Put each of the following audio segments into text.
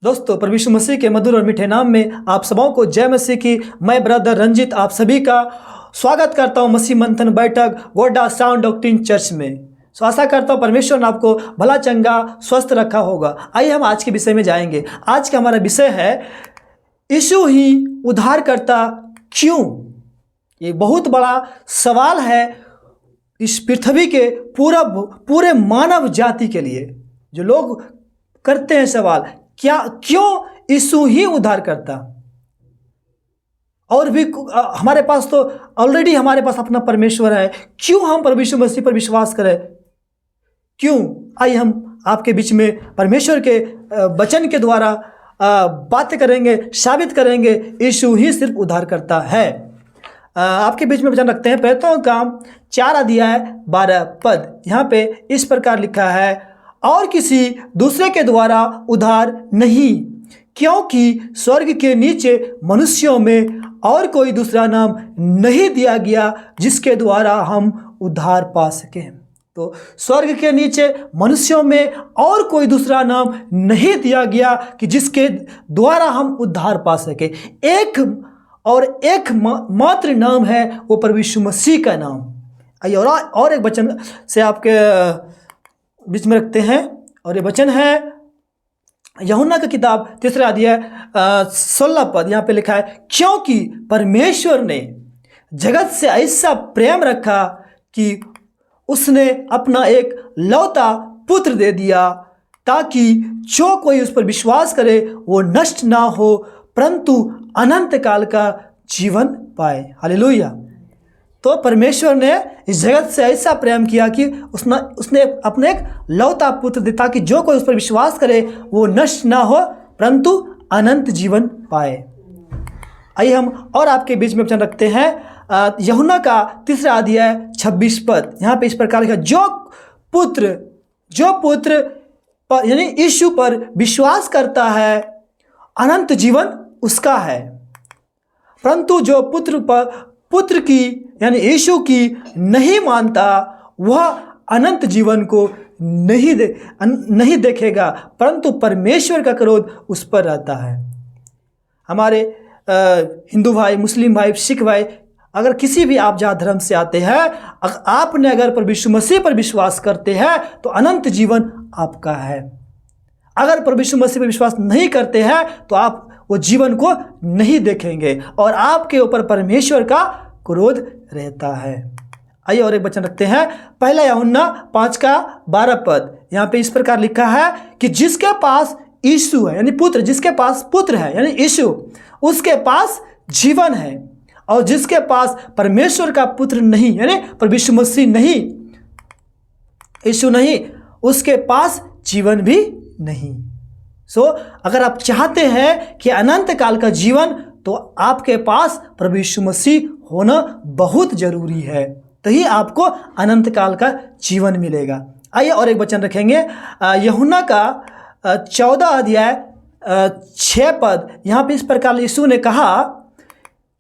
दोस्तों, प्रभु यीशु मसीह के मधुर और मीठे नाम में आप सबों को जय मसीह की। मैं ब्रदर रंजित आप सभी का स्वागत करता हूं मसीह मंथन बैठक गोड्डा साउंड डॉक्ट्रिन चर्च में। आशा करता हूं परमेश्वर ने आपको भला चंगा स्वस्थ रखा होगा। आइए हम आज के विषय में जाएंगे। आज का हमारा विषय है यीशु ही उद्धारकर्ता क्यों। ये बहुत बड़ा सवाल है इस पृथ्वी के पूरे मानव जाति के लिए। जो लोग करते हैं सवाल, क्यों यीशु ही उद्धार करता। और भी हमारे पास तो ऑलरेडी हमारे पास अपना परमेश्वर है, क्यों हम प्रभु यीशु मसीह पर विश्वास करें। क्यों? आइए हम आपके बीच में परमेश्वर के वचन के द्वारा बातें करेंगे, साबित करेंगे यीशु ही सिर्फ उद्धार करता है। आपके बीच में वचन रखते हैं प्रेरितों का 4 अध्याय 12 पद। यहाँ पे इस प्रकार लिखा है, और किसी दूसरे के द्वारा उद्धार नहीं, क्योंकि स्वर्ग के नीचे मनुष्यों में और कोई दूसरा नाम नहीं दिया गया जिसके द्वारा हम उद्धार पा सकें। तो स्वर्ग के नीचे मनुष्यों में और कोई दूसरा नाम नहीं दिया गया कि जिसके द्वारा हम उद्धार पा सके। एक मात्र नाम है, वो प्रभु यीशु मसीह का नाम। आइए और एक वचन से आपके बीच में रखते हैं, और ये वचन है यूहन्ना की किताब 3 अध्याय 16 पद। यहाँ पे लिखा है, क्योंकि परमेश्वर ने जगत से ऐसा प्रेम रखा कि उसने अपना एक लौता पुत्र दे दिया, ताकि जो कोई उस पर विश्वास करे वो नष्ट ना हो परंतु अनंत काल का जीवन पाए। हालेलुया। तो परमेश्वर ने इस जगत से ऐसा प्रेम किया कि उसने अपने एक लौता पुत्र दिया, ताकि जो कोई उस पर विश्वास करे वो नष्ट ना हो परंतु अनंत जीवन पाए। आइए हम और आपके बीच में वचन रखते हैं यूहन्ना का 3 अध्याय 26 पद। यहाँ पे इस प्रकार लिखा, जो पुत्र पर यानी यीशु पर विश्वास करता है अनंत जीवन उसका है, परंतु जो पुत्र की यानी यीशु की नहीं मानता वह अनंत जीवन को नहीं देखेगा, परंतु परमेश्वर का क्रोध उस पर रहता है। हमारे हिंदू भाई, मुस्लिम भाई, सिख भाई, अगर किसी भी आप जात धर्म से आते हैं, आपने अगर प्रभु यीशु मसीह पर विश्वास करते हैं तो अनंत जीवन आपका है। अगर प्रभु यीशु मसीह पर विश्वास नहीं करते हैं तो आप वो जीवन को नहीं देखेंगे और आपके ऊपर परमेश्वर का क्रोध रहता है। आइए और एक वचन रखते हैं 1 यूहन्ना 5:12 पद। यहाँ पे इस प्रकार लिखा है कि जिसके पास यीशु है यानी पुत्र, जिसके पास पुत्र है यानी यीशु, उसके पास जीवन है, और जिसके पास परमेश्वर का पुत्र नहीं यानी प्रभु यीशु मसीह नहीं, यीशु नहीं, उसके पास जीवन भी नहीं। अगर आप चाहते हैं कि अनंत काल का जीवन, तो आपके पास प्रभु यीशु मसीह होना बहुत जरूरी है, तभी आपको अनंत काल का जीवन मिलेगा। आइए और एक वचन रखेंगे यूहन्ना का 14 अध्याय 6 पद। यहाँ पे इस प्रकार यीशु ने कहा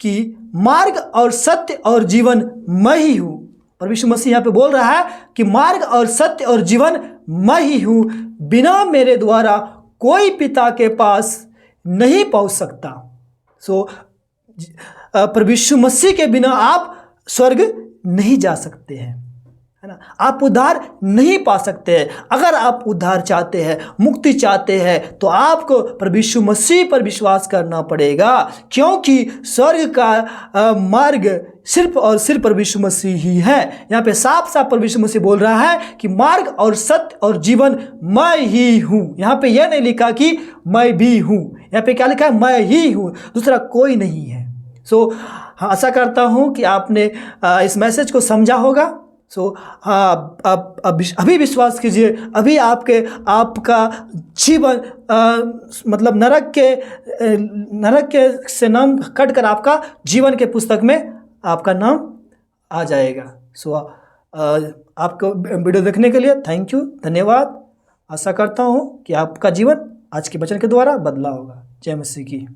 कि मार्ग और सत्य और जीवन मैं ही हूँ। प्रभु यीशु मसीह यहाँ पे बोल रहा है कि मार्ग और सत्य और जीवन मैं ही हूँ, बिना मेरे द्वारा कोई पिता के पास नहीं पहुँच सकता। प्रभु यीशु मसीह के बिना आप स्वर्ग नहीं जा सकते हैं, है ना। आप उद्धार नहीं पा सकते हैं। अगर आप उद्धार चाहते हैं, मुक्ति चाहते हैं, तो आपको प्रभु यीशु मसीह पर विश्वास करना पड़ेगा, क्योंकि स्वर्ग का मार्ग सिर्फ और सिर्फ प्रभु यीशु मसीह ही है। यहाँ पे साफ साफ प्रभु यीशु मसीह बोल रहा है कि मार्ग और सत्य और जीवन मैं ही हूँ। यहाँ पे यह नहीं लिखा कि मैं भी हूँ, यहाँ पे क्या लिखा है, मैं ही हूँ, दूसरा कोई नहीं है। हाँ, आशा करता हूँ कि आपने इस मैसेज को समझा होगा। हाँ, आप अभी विश्वास कीजिए, अभी आपका जीवन मतलब नरक के से नाम कट कर आपका जीवन के पुस्तक में आपका नाम आ जाएगा। आपको वीडियो देखने के लिए थैंक यू, धन्यवाद। आशा करता हूँ कि आपका जीवन आज के वचन के द्वारा बदला होगा। जय मसीह की।